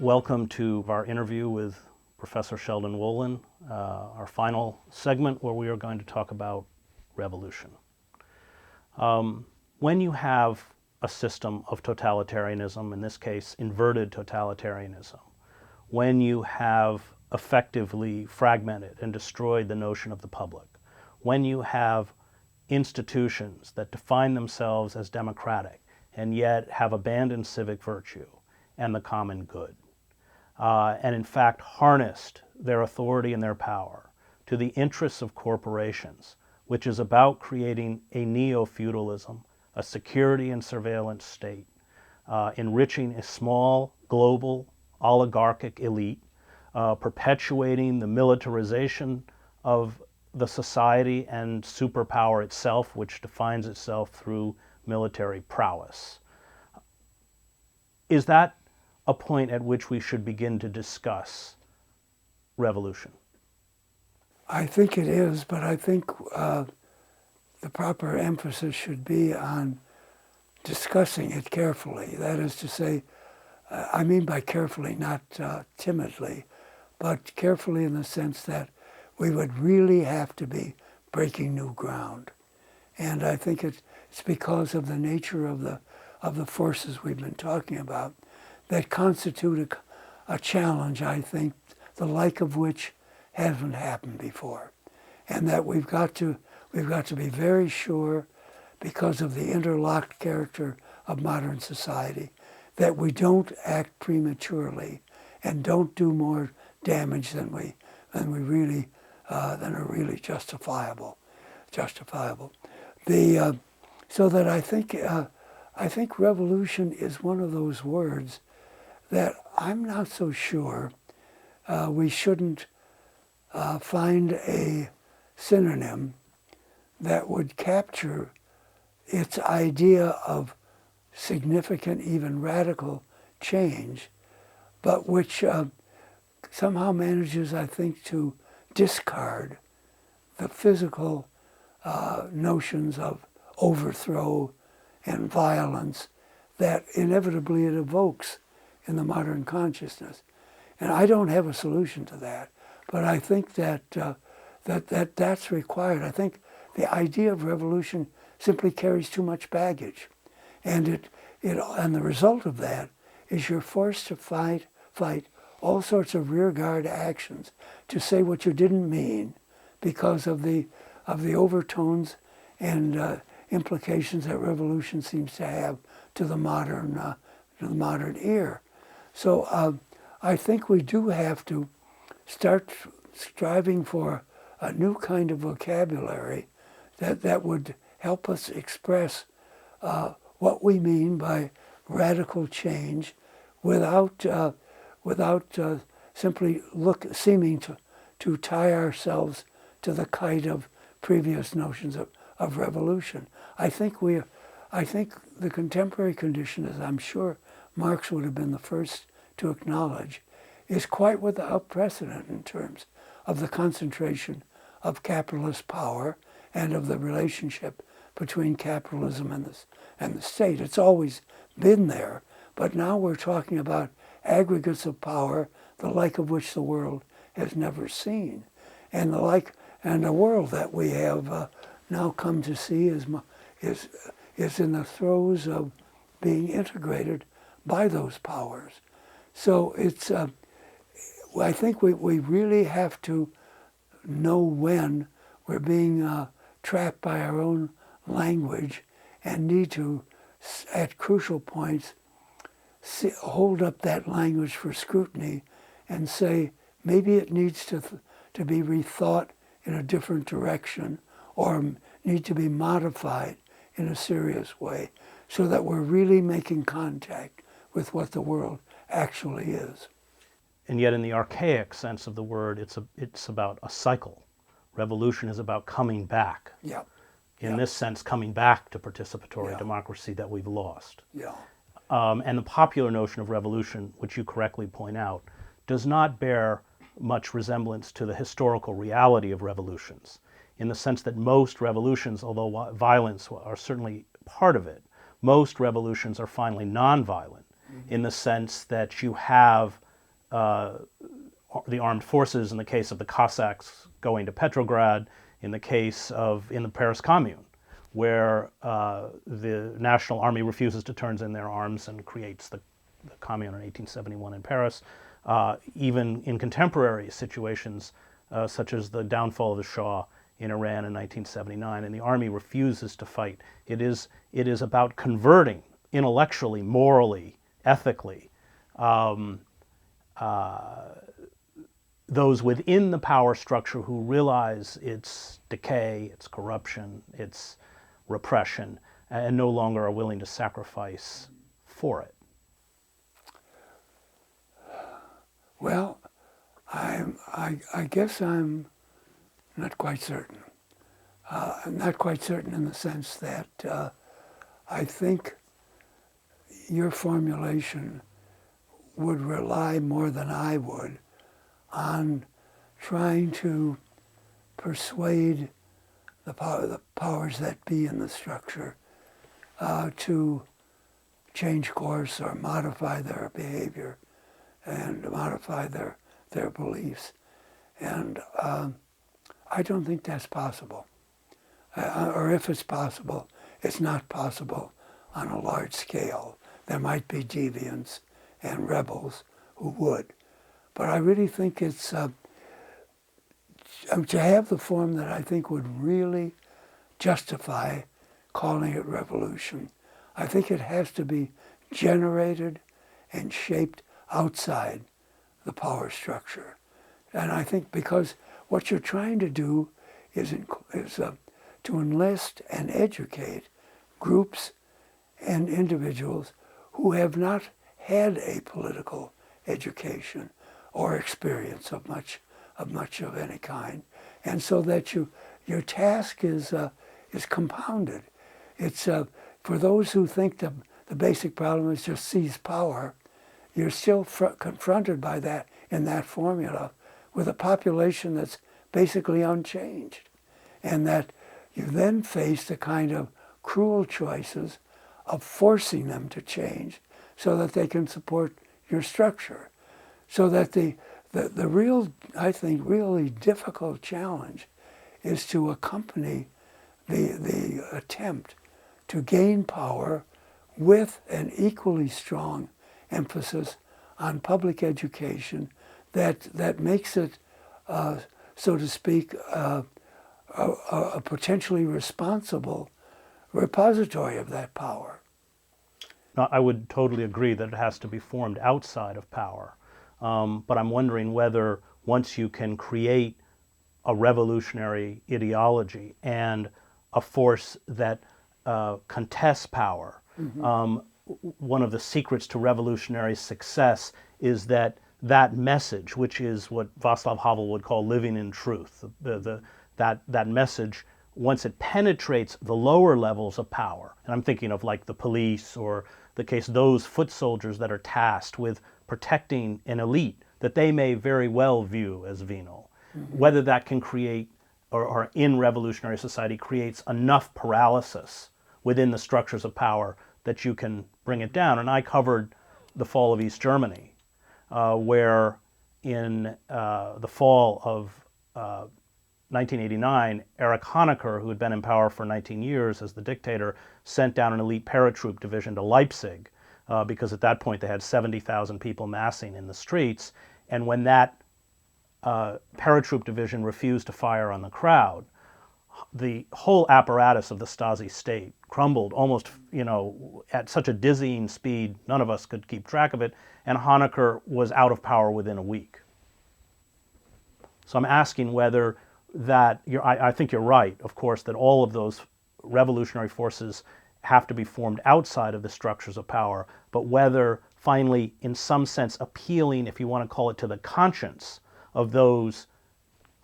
Welcome to our interview with Professor Sheldon Wolin, our final segment where we are going to talk about revolution. When you have a system of totalitarianism, in this case inverted totalitarianism, when you have effectively fragmented and destroyed the notion of the public, when you have institutions that define themselves as democratic and yet have abandoned civic virtue and the common good, and in fact harnessed their authority and their power to the interests of corporations, which is about creating a neo-feudalism, a security and surveillance state, enriching a small global oligarchic elite, perpetuating the militarization of the society and superpower itself, which defines itself through military prowess. Is that a point at which we should begin to discuss revolution? I think it is, but I think the proper emphasis should be on discussing it carefully. That is to say, I mean by carefully, not timidly, but carefully in the sense that we would really have to be breaking new ground. And I think it's because of the nature of the forces we've been talking about that constitute a challenge, I think, the like of which hasn't happened before. And that we've got to be very sure, because of the interlocked character of modern society, that we don't act prematurely and don't do more damage than are really justifiable. So that I think revolution is one of those words that I'm not so sure we shouldn't find a synonym that would capture its idea of significant, even radical change, but which somehow manages, I think, to discard the physical notions of overthrow and violence that inevitably it evokes in the modern consciousness. And I don't have a solution to that, but I think that's required. I think the idea of revolution simply carries too much baggage, and the result of that is you're forced to fight all sorts of rearguard actions to say what you didn't mean because of the overtones and implications that revolution seems to have to the modern ear. So I think we do have to start striving for a new kind of vocabulary that would help us express what we mean by radical change without simply seeming to tie ourselves to the kite of previous notions of revolution. I think the contemporary condition, as I'm sure Marx would have been the first to acknowledge, is quite without precedent in terms of the concentration of capitalist power and of the relationship between capitalism and the state. It's always been there, but now we're talking about aggregates of power, the like of which the world has never seen, and the world that we have now come to see is in the throes of being integrated by those powers. So it's I think we really have to know when we're being trapped by our own language and need to, at crucial points, hold up that language for scrutiny and say maybe it needs to be rethought in a different direction or need to be modified in a serious way so that we're really making contact with what the world actually is. And yet in the archaic sense of the word, it's about a cycle. Revolution is about coming back. Yeah. In this sense, coming back to participatory democracy that we've lost. Yeah. And the popular notion of revolution, which you correctly point out, does not bear much resemblance to the historical reality of revolutions, in the sense that most revolutions, although violence are certainly part of it, most revolutions are finally nonviolent, in the sense that you have the armed forces in the case of the Cossacks going to Petrograd, in the Paris Commune, where the National Army refuses to turn in their arms and creates the Commune in 1871 in Paris. Even in contemporary situations, such as the downfall of the Shah in Iran in 1979, and the army refuses to fight. It is about converting intellectually, morally, ethically, those within the power structure who realize its decay, its corruption, its repression, and no longer are willing to sacrifice for it. Well, I guess I'm not quite certain. I'm not quite certain in the sense that I think your formulation would rely more than I would on trying to persuade the powers that be in the structure to change course or modify their behavior and modify their beliefs. And I don't think that's possible. Or if it's possible, it's not possible on a large scale. There might be deviants and rebels who would. But I really think it's to have the form that I think would really justify calling it revolution. I think it has to be generated and shaped outside the power structure. And I think because what you're trying to do is to enlist and educate groups and individuals who have not had a political education or experience of much of any kind, and so that your task is compounded. It's for those who think the basic problem is just seize power. You're still confronted by that in that formula with a population that's basically unchanged, and that you then face the kind of cruel choices of forcing them to change so that they can support your structure. So that the real, I think, really difficult challenge is to accompany the attempt to gain power with an equally strong emphasis on public education that makes it, so to speak, a potentially responsible repository of that power. No, I would totally agree that it has to be formed outside of power. But I'm wondering whether once you can create a revolutionary ideology and a force that contests power, one of the secrets to revolutionary success is that message, which is what Václav Havel would call living in truth, that message, once it penetrates the lower levels of power, and I'm thinking of like the police or the case those foot soldiers that are tasked with protecting an elite that they may very well view as venal, whether that can create or in revolutionary society creates enough paralysis within the structures of power that you can bring it down. And I covered the fall of East Germany, where in the fall of 1989, Erich Honecker, who had been in power for 19 years as the dictator, sent down an elite paratroop division to Leipzig because at that point they had 70,000 people massing in the streets. And when that paratroop division refused to fire on the crowd, the whole apparatus of the Stasi state crumbled almost, at such a dizzying speed, none of us could keep track of it, and Honecker was out of power within a week. So I'm asking whether that, I think you're right, of course, that all of those revolutionary forces have to be formed outside of the structures of power, but whether finally, in some sense, appealing, if you want to call it, to the conscience of those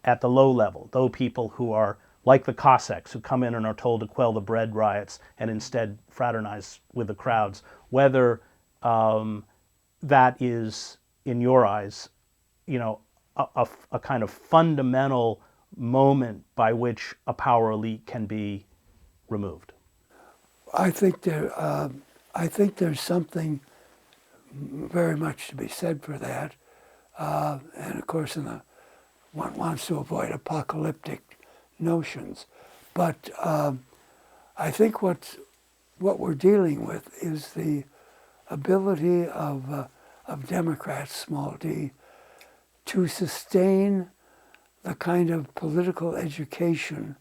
at the low level, those people who are like the Cossacks, who come in and are told to quell the bread riots and instead fraternize with the crowds, whether that is, in your eyes, a kind of fundamental moment by which a power elite can be removed. I think there's something very much to be said for that, And of course, one wants to avoid apocalyptic notions. But I think what we're dealing with is the ability of Democrats, small d, to sustain the kind of political education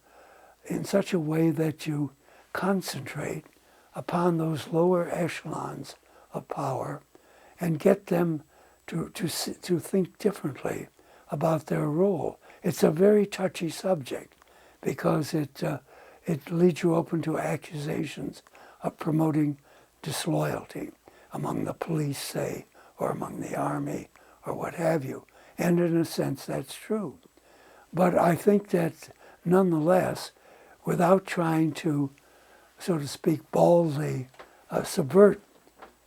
in such a way that you concentrate upon those lower echelons of power and get them to think differently about their role. It's a very touchy subject because it leaves you open to accusations of promoting disloyalty among the police, say, or among the army, or what have you. And in a sense, that's true. But I think that nonetheless, without trying to, so to speak, baldly subvert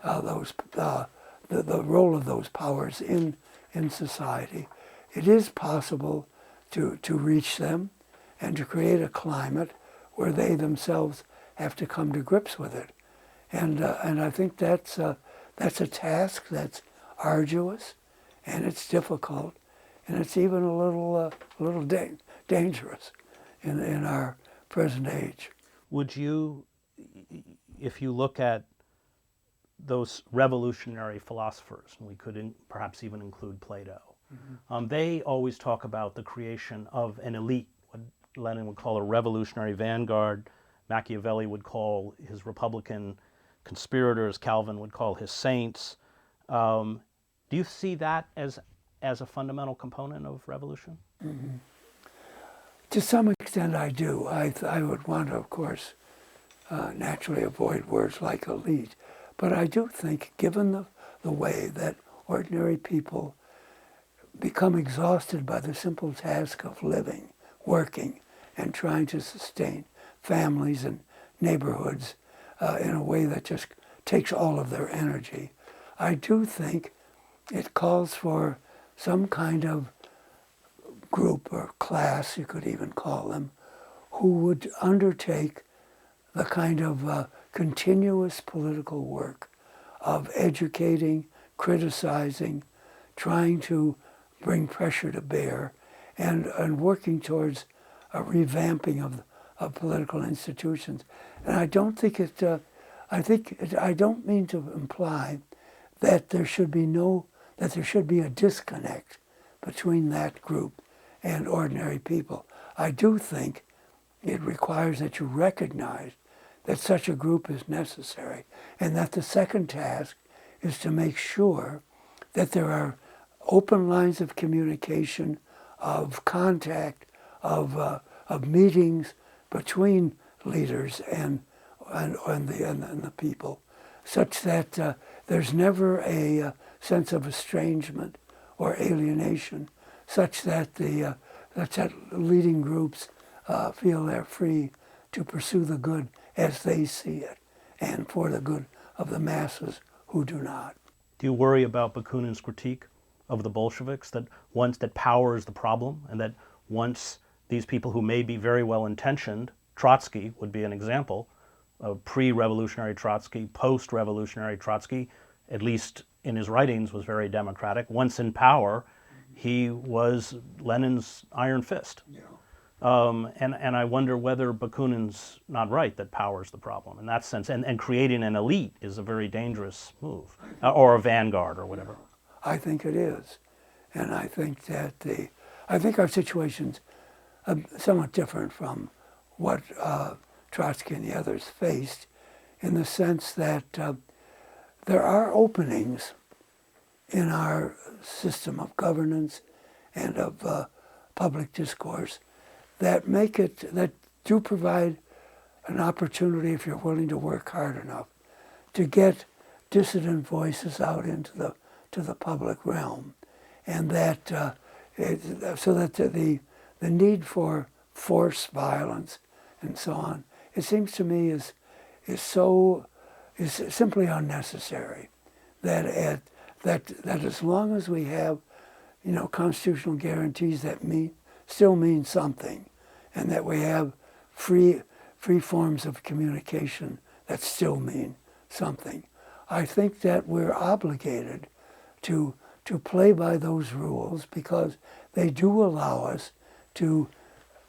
the role of those powers in society, it is possible to reach them and to create a climate where they themselves have to come to grips with it. And I think that's a task that's arduous, and it's difficult, and it's even a little dangerous in our present age. Would you, if you look at those revolutionary philosophers, and we could perhaps even include Plato, they always talk about the creation of an elite, what Lenin would call a revolutionary vanguard, Machiavelli would call his Republican conspirators, Calvin would call his saints. Do you see that as a fundamental component of revolution? Mm-hmm. To some extent I do. I would want to, of course, naturally avoid words like elite, but I do think, given the way that ordinary people become exhausted by the simple task of living, working, and trying to sustain families and neighborhoods in a way that just takes all of their energy, I do think it calls for some kind of group or class, you could even call them, who would undertake the kind of continuous political work of educating, criticizing, trying to bring pressure to bear, and working towards a revamping of political institutions. And I don't think I don't mean to imply that there should be a disconnect between that group and ordinary people. I do think it requires that you recognize that such a group is necessary, and that the second task is to make sure that there are open lines of communication, of contact, of meetings between leaders and the people, such that there's never a sense of estrangement or alienation, such that the leading groups feel they're free to pursue the good as they see it, and for the good of the masses who do not. Do you worry about Bakunin's critique of the Bolsheviks, that power is the problem, and that once these people who may be very well intentioned, Trotsky would be an example, of pre-revolutionary Trotsky, post-revolutionary Trotsky, at least in his writings, was very democratic. Once in power, he was Lenin's iron fist. Yeah. And I wonder whether Bakunin's not right, that power is the problem in that sense. And creating an elite is a very dangerous move, or a vanguard or whatever. I think it is. And I think that our situation's somewhat different from what Trotsky and the others faced, in the sense that there are openings in our system of governance and of public discourse that do provide an opportunity, if you're willing to work hard enough, to get dissident voices out into the public realm, and that so that the need for force, violence, and so on, it seems to me is simply unnecessary. That as long as we have, constitutional guarantees that still mean something, and that we have free forms of communication that still mean something, I think that we're obligated to to play by those rules because they do allow us to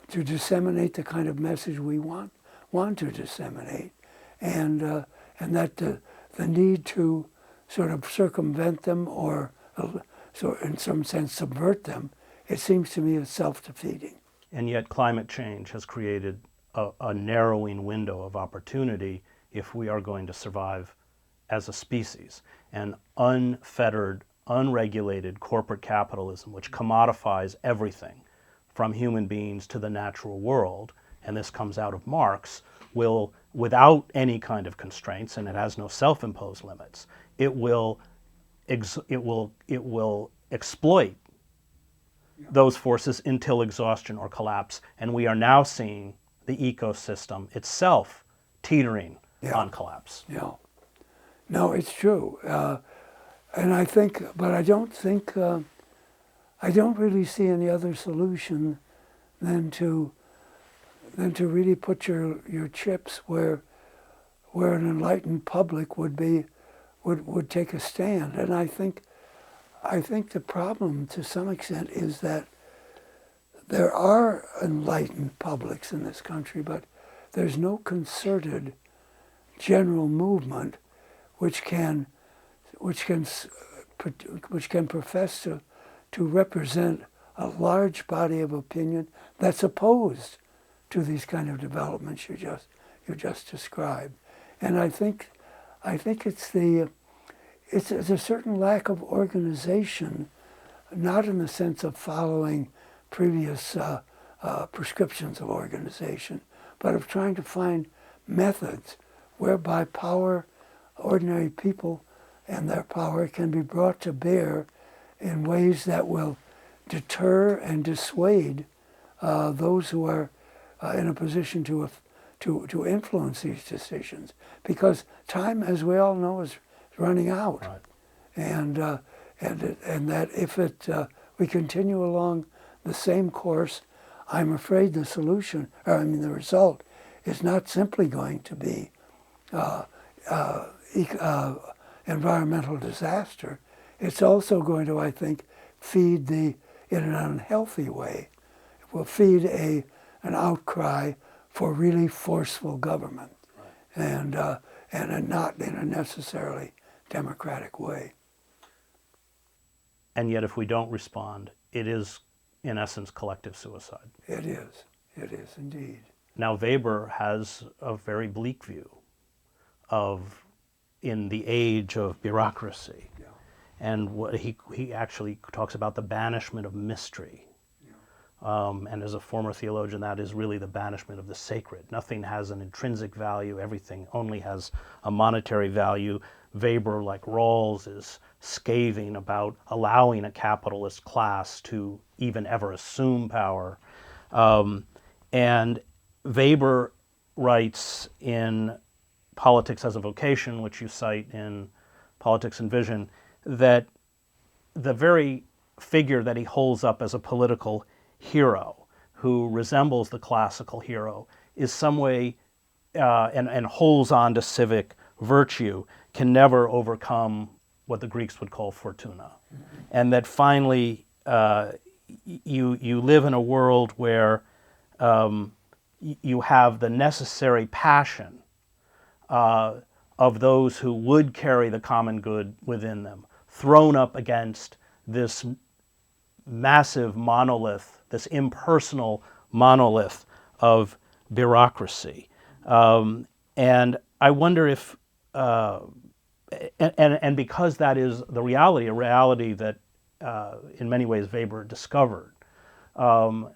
disseminate the kind of message we want to disseminate, and that the need to sort of circumvent them or so in some sense subvert them, it seems to me is self-defeating. And yet climate change has created a narrowing window of opportunity if we are going to survive as a species. And unfettered, unregulated corporate capitalism, which commodifies everything from human beings to the natural world, and this comes out of Marx, will, without any kind of constraints, and it has no self-imposed limits, it will exploit those forces until exhaustion or collapse. And we are now seeing the ecosystem itself teetering on collapse. Yeah. No, it's true. And I think, but I don't think, I don't really see any other solution than to really put your chips where an enlightened public would take a stand. And I think the problem to some extent is that there are enlightened publics in this country, but there's no concerted general movement which can profess to represent a large body of opinion that's opposed to these kind of developments you just described. And I think it's a certain lack of organization, not in the sense of following previous prescriptions of organization, but of trying to find methods whereby power, ordinary people and their power can be brought to bear in ways that will deter and dissuade those who are in a position to influence these decisions. Because time, as we all know, is running out. Right. And that if we continue along the same course, I'm afraid the result is not simply going to be environmental disaster. It's also going to, I think, feed in an unhealthy way. It will feed an outcry for really forceful government, right. and not in a necessarily democratic way. And yet if we don't respond, it is, in essence, collective suicide. It is indeed. Now Weber has a very bleak view in the age of bureaucracy. Yeah. And what he actually talks about the banishment of mystery. Yeah. And as a former theologian, that is really the banishment of the sacred. Nothing has an intrinsic value. Everything only has a monetary value. Weber, like Rawls, is scathing about allowing a capitalist class to even ever assume power. And Weber writes in Politics as a Vocation, which you cite in Politics and Vision, that the very figure that he holds up as a political hero, who resembles the classical hero, is some way, and holds on to civic virtue, can never overcome what the Greeks would call fortuna. Mm-hmm. And that finally you live in a world where you have the necessary passion of those who would carry the common good within them, thrown up against this massive monolith, this impersonal monolith of bureaucracy. And I wonder if, and because that is the reality, a reality that in many ways Weber discovered, and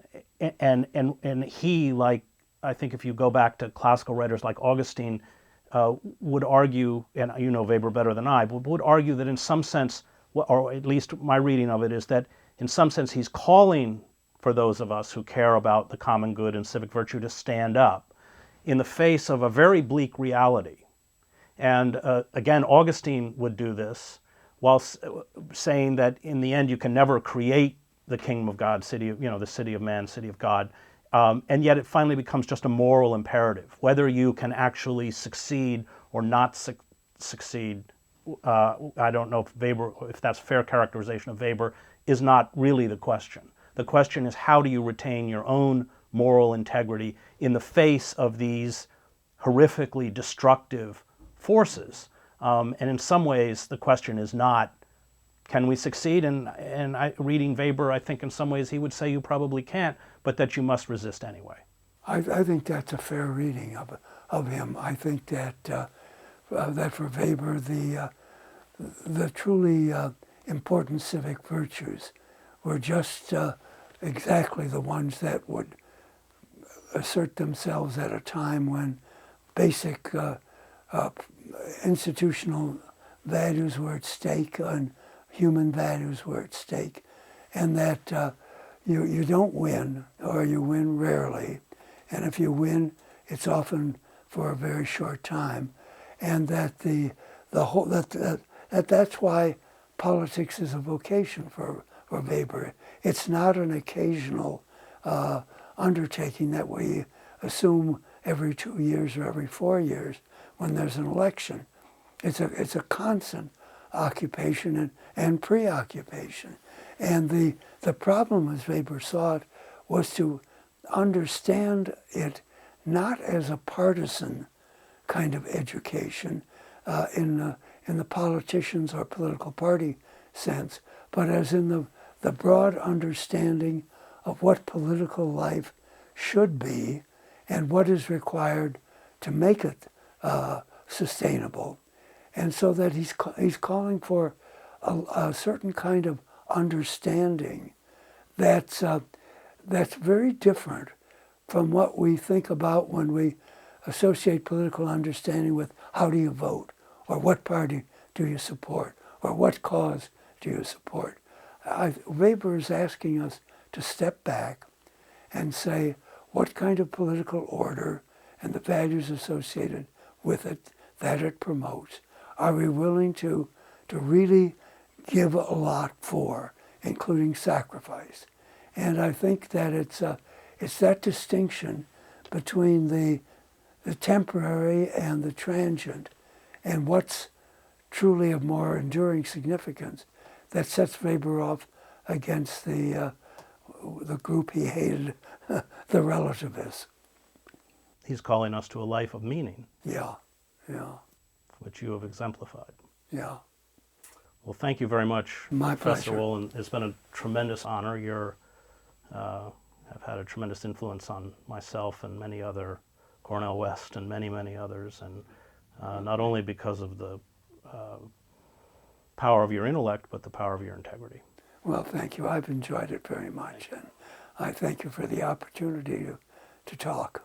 he, like, I think if you go back to classical writers like Augustine, would argue, and you know Weber better than I, but would argue that in some sense, or at least my reading of it is that in some sense he's calling for those of us who care about the common good and civic virtue to stand up in the face of a very bleak reality. And again, Augustine would do this while saying that in the end you can never create the kingdom of God, the city of man, city of God. And yet it finally becomes just a moral imperative. Whether you can actually succeed or not succeed I don't know if that's a fair characterization of Weber, is not really the question. The question is, how do you retain your own moral integrity in the face of these horrifically destructive forces? And in some ways, the question is not, can we succeed? And reading Weber, I think in some ways he would say you probably can't, but that you must resist anyway. I think that's a fair reading of him. I think that that for Weber, the truly important civic virtues were just exactly the ones that would assert themselves at a time when basic institutional values were at stake and human values were at stake, and that you don't win, or you win rarely, and if you win, it's often for a very short time, and that that's why politics is a vocation for Weber. It's not an occasional undertaking that we assume every 2 years or every 4 years when there's an election. It's a constant occupation and preoccupation. And the problem, as Weber saw it, was to understand it not as a partisan kind of education in the politicians or political party sense, but as in the broad understanding of what political life should be and what is required to make it sustainable. And so that he's calling for a certain kind of understanding that's very different from what we think about when we associate political understanding with how do you vote, or what party do you support, or what cause do you support. Weber is asking us to step back and say what kind of political order and the values associated with it that it promotes are we willing to really give a lot for, including sacrifice. And I think that it's that distinction between the temporary and the transient, and what's truly of more enduring significance, that sets Weber off against the group he hated, the relativists. He's calling us to a life of meaning. Yeah. Which you have exemplified. Yeah. Well, thank you very much, My Professor pleasure. Wolin. It's been a tremendous honor. You have had a tremendous influence on myself and many other, Cornel West and many, many others, and not only because of the power of your intellect, but the power of your integrity. Well, thank you. I've enjoyed it very much, and I thank you for the opportunity to talk.